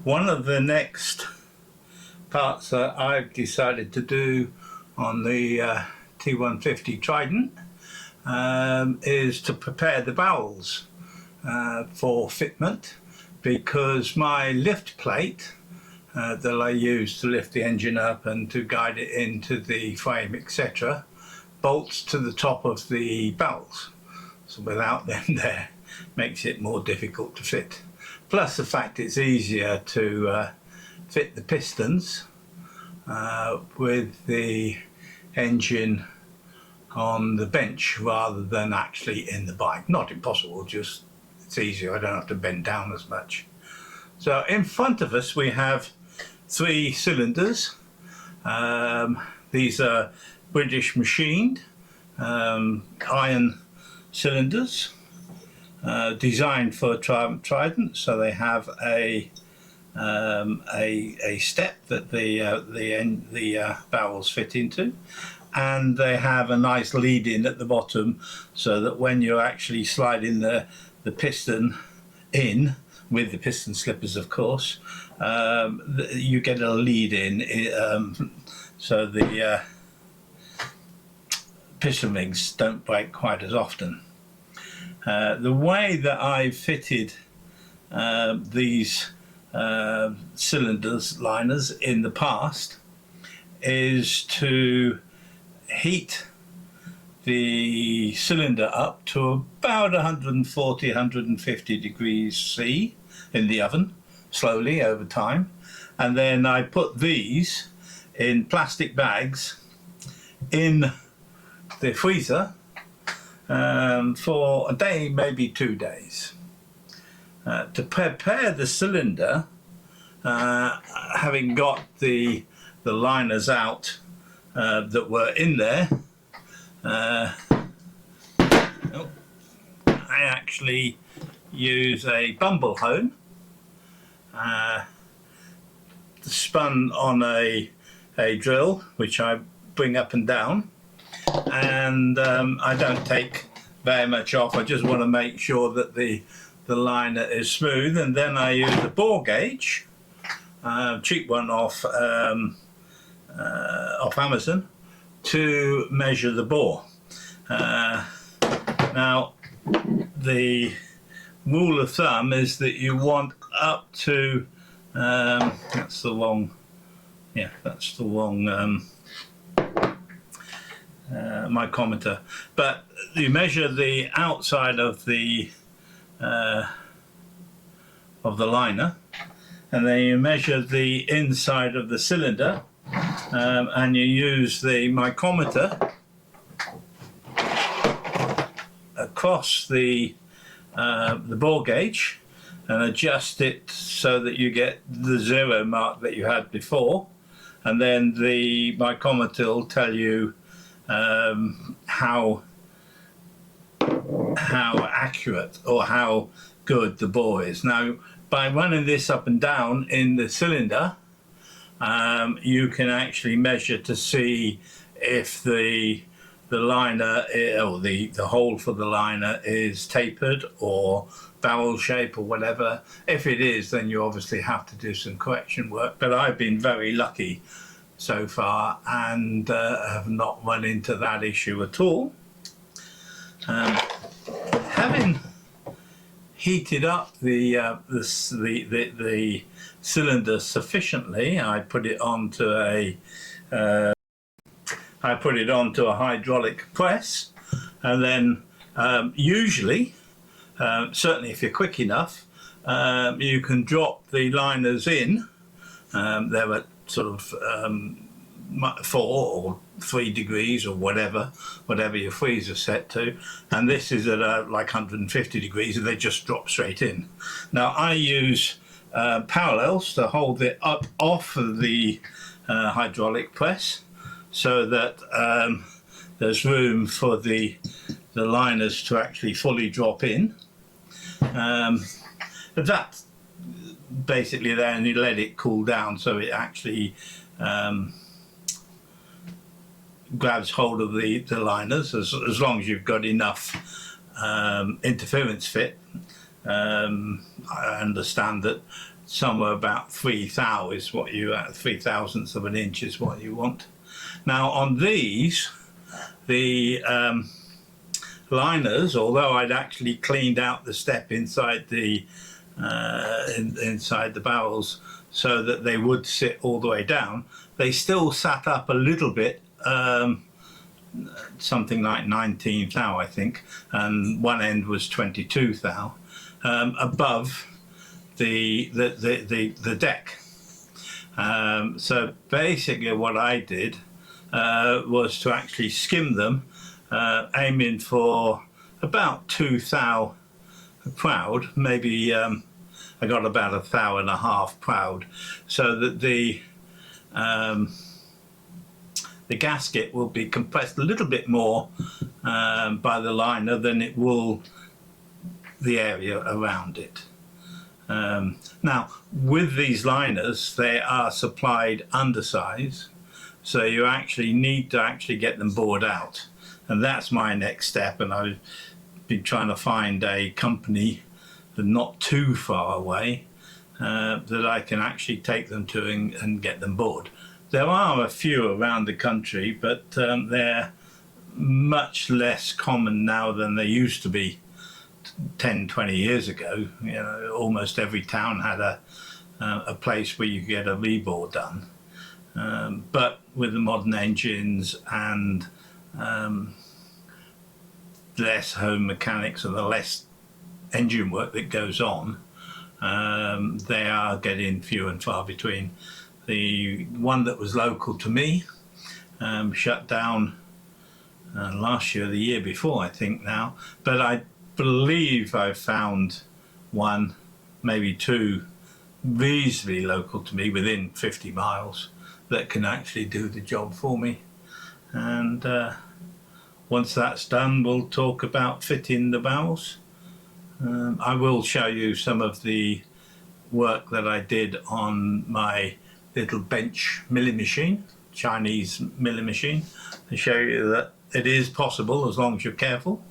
One of the next parts that I've decided to do on the T150 Trident is to prepare the barrels for fitment, because my lift plate that I use to lift the engine up and to guide it into the frame, etc., bolts to the top of the barrels. So without them there, makes it more difficult to fit. Plus the fact it's easier to fit the pistons with the engine on the bench rather than actually in the bike. Not impossible, just it's easier. I don't have to bend down as much. So in front of us we have 3 cylinders. These are British machined iron cylinders, designed for Trident, so they have a step that the barrels fit into, and they have a nice lead in at the bottom, so that when you're actually sliding the piston in with the piston slippers, of course, you get a lead in, so the piston rings don't break quite as often. The way that I've fitted these cylinders, liners, in the past is to heat the cylinder up to about 140–150 degrees C in the oven, slowly over time, and then I put these in plastic bags in the freezer for a day, maybe 2 days. To prepare the cylinder, having got the liners out that were in there, I actually use a bumble hone spun on a drill, which I bring up and down, and I don't take very much off. I just want to make sure that the liner is smooth, and then I use a bore gauge, cheap one off Amazon, to measure the bore. Now the rule of thumb is that you want up to that's the wrong micrometer, but you measure the outside of the liner, and then you measure the inside of the cylinder, and you use the micrometer across the bore gauge and adjust it so that you get the 0 mark that you had before, and then the micrometer will tell you how accurate or how good the bore is. Now, by running this up and down in the cylinder, you can actually measure to see if the liner or the hole for the liner is tapered or barrel shape or whatever. If it is, then you obviously have to do some correction work, but I've been very lucky so far and have not run into that issue at all. Having heated up the cylinder sufficiently, I put it onto a hydraulic press, and then usually, certainly if you're quick enough, you can drop the liners in. They're at sort of 4 or 3 degrees or whatever your freezer set to, and this is at like 150 degrees, and they just drop straight in. Now I use parallels to hold it up off of the hydraulic press, so that there's room for the liners to actually fully drop in. That basically, then you let it cool down so it actually grabs hold of the liners, as long as you've got enough interference fit. I understand that somewhere about 3 thou is what you 3/1000 of an inch is what you want. Now on these, the liners, although I'd actually cleaned out the step inside the inside the barrels so that they would sit all the way down, they still sat up a little bit, something like 19 thou I think, and one end was 22 thou, above the deck. So basically what I did was to actually skim them, aiming for about 2 thou proud, maybe I got about 1.5 thou proud, so that the gasket will be compressed a little bit more by the liner than it will the area around it. Now, with these liners, they are supplied undersize, so you actually need to actually get them bored out, and that's my next step. And I've been trying to find a company that not too far away that I can actually take them to and get them bored. There are a few around the country, but they're much less common now than they used to be 10-20 years ago. You know, almost every town had a place where you could get a rebore done. But with the modern engines and less home mechanics and the less engine work that goes on, they are getting few and far between. The one that was local to me shut down last year, the year before I think now, but I believe I found one, maybe two, reasonably local to me, within 50 miles, that can actually do the job for me. And once that's done, we'll talk about fitting the barrels. I will show you some of the work that I did on my little bench milling machine, Chinese milling machine, to show you that it is possible as long as you're careful.